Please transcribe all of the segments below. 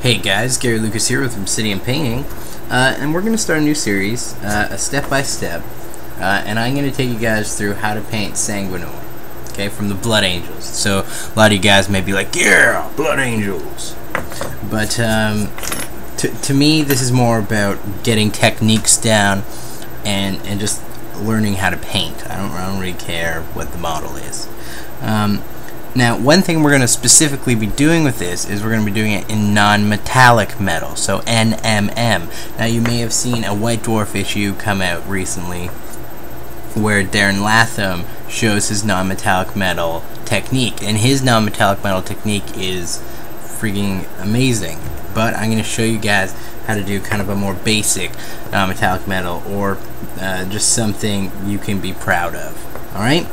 Hey guys, Gary Lucas here with Obsidian Painting, and we're going to start a new series, a step-by-step, and I'm going to take you guys through how to paint Sanguinor, okay, from the Blood Angels. So a lot of you guys may be like, yeah, Blood Angels, but to me this is more about getting techniques down and just learning how to paint. I don't really care what the model is. Now, one thing we're going to specifically be doing with this is we're going to be doing it in non-metallic metal, so NMM. Now, you may have seen a White Dwarf issue come out recently where Darren Latham shows his non-metallic metal technique, and his non-metallic metal technique is freaking amazing. But I'm going to show you guys how to do kind of a more basic non-metallic metal, or just something you can be proud of. Alright?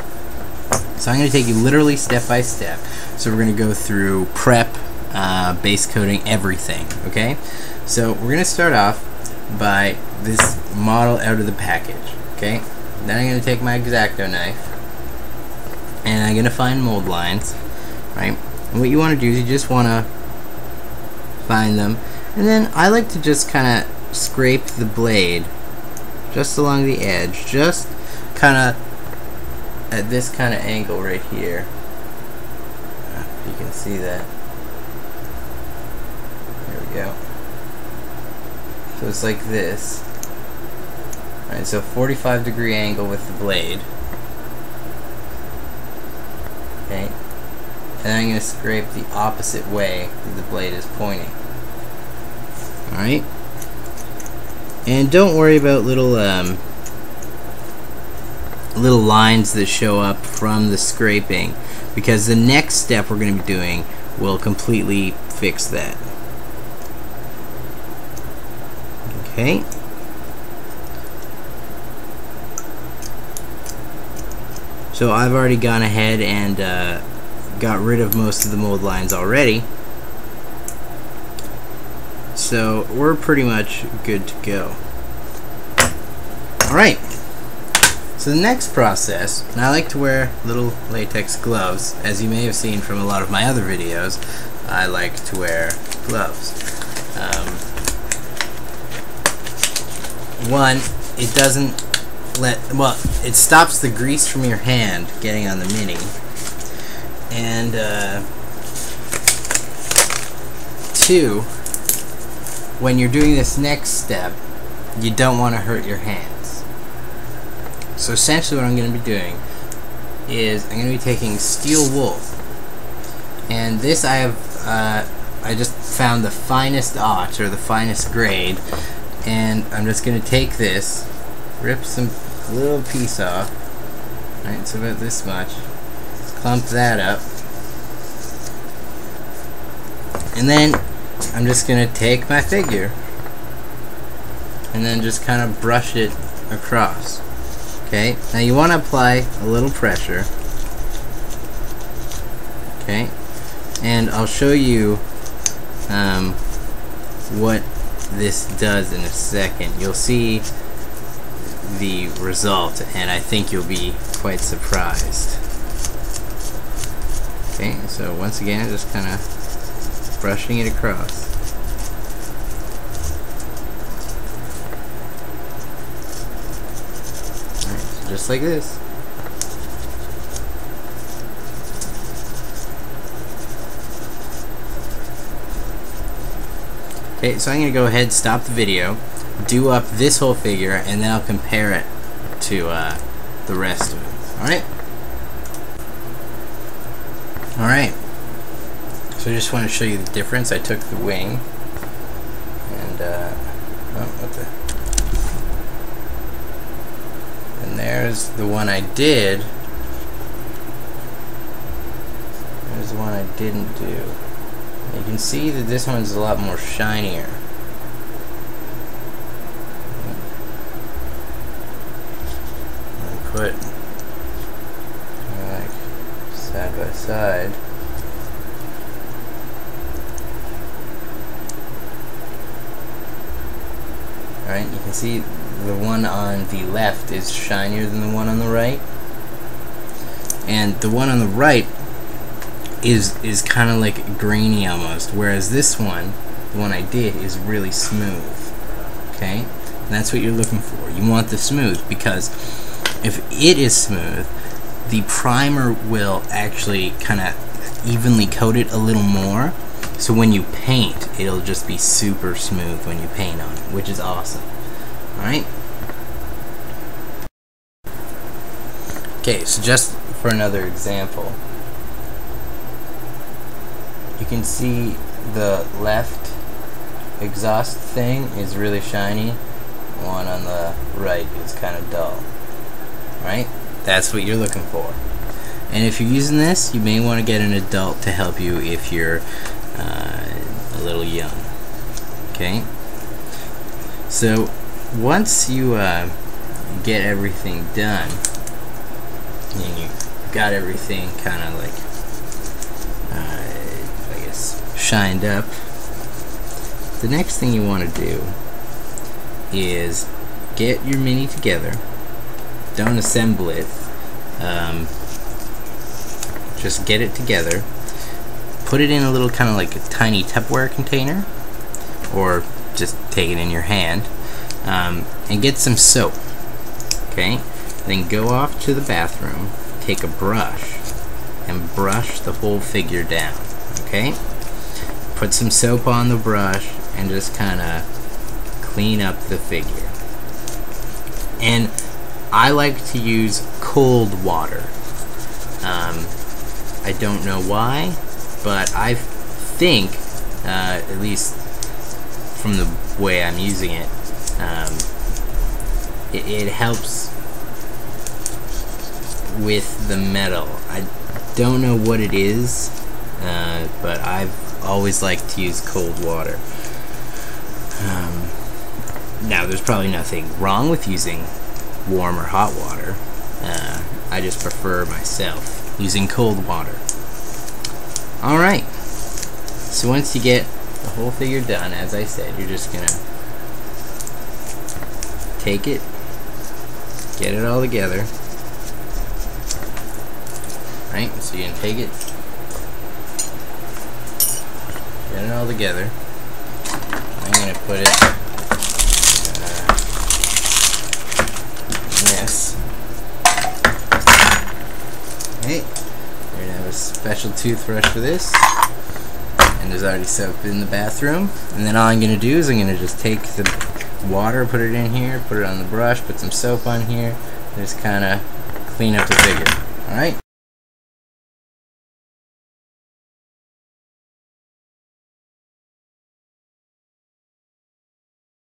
So I'm going to take you literally step by step. So we're going to go through prep, base coating, everything. Okay? So we're going to start off by this model out of the package. Okay? Then I'm going to take my X-Acto knife and I'm going to find mold lines. Right? And what you want to do is you just want to find them. And then I like to just kind of scrape the blade just along the edge. Just kind of at this kind of angle right here. If you can see that. There we go. So it's like this. Alright, so 45-degree angle with the blade. Okay. And then I'm going to scrape the opposite way that the blade is pointing. Alright. And don't worry about little lines that show up from the scraping, because the next step we're going to be doing will completely fix that. Okay. So I've already gone ahead and got rid of most of the mold lines already. So we're pretty much good to go. Alright. So the next process, and I like to wear little latex gloves, as you may have seen from a lot of my other videos. I like to wear gloves. One, it doesn't it stops the grease from your hand getting on the mini, and two, when you're doing this next step, you don't want to hurt your hands. So essentially what I'm going to be doing is I'm going to be taking steel wool, and this I just found the finest aught, or the finest grade, and I'm just going to take this, rip a little piece off, right, it's about this much, clump that up, and then I'm just going to take my figure and then just kind of brush it across. Okay, now you want to apply a little pressure. Okay, and I'll show you what this does in a second. You'll see the result, and I think you'll be quite surprised. Okay, so once again, just kind of brushing it across. Just like this. Okay, so I'm going to go ahead, stop the video, do up this whole figure, and then I'll compare it to the rest of it. Alright? Alright. So I just want to show you the difference. I took the wing, and, oh, what the... there's the one I did. There's the one I didn't do. You can see that this one's a lot more shinier. And put like side by side. Alright, you can see the one on the left is shinier than the one on the right, and the one on the right is kind of like grainy almost, whereas this one the one I did, is really smooth. Okay? And that's what you're looking for. You want the smooth, because if it is smooth, the primer will actually kind of evenly coat it a little more. So when you paint, it'll just be super smooth when you paint on it, which is awesome. Alright? Okay, so just for another example, you can see the left exhaust thing is really shiny. One on the right is kind of dull. Right? That's what you're looking for. And if you're using this, you may want to get an adult to help you if you're a little young. Okay? So once you get everything done, and you got everything kind of like I guess shined up, the next thing you want to do is get your mini together. Don't assemble it, just get it together, put it in a little kind of like a tiny Tupperware container, or just take it in your hand, and get some soap. Okay? Then go off to the bathroom, take a brush, and brush the whole figure down. Okay? Put some soap on the brush and just kind of clean up the figure. And I like to use cold water. I don't know why, but I think, at least from the way I'm using it, it helps with the metal. I don't know what it is, but I've always liked to use cold water. Now, there's probably nothing wrong with using warm or hot water. I just prefer myself using cold water. Alright, so once you get the whole figure done, as I said, you're just gonna take it, get it all together. Right, so you're gonna take it, get it all together. I'm gonna put it this. Okay, we're gonna have a special toothbrush for this, and there's already soap in the bathroom. And then all I'm gonna do is I'm gonna just take the water, put it in here, put it on the brush, put some soap on here, and just kind of clean up the figure. All right.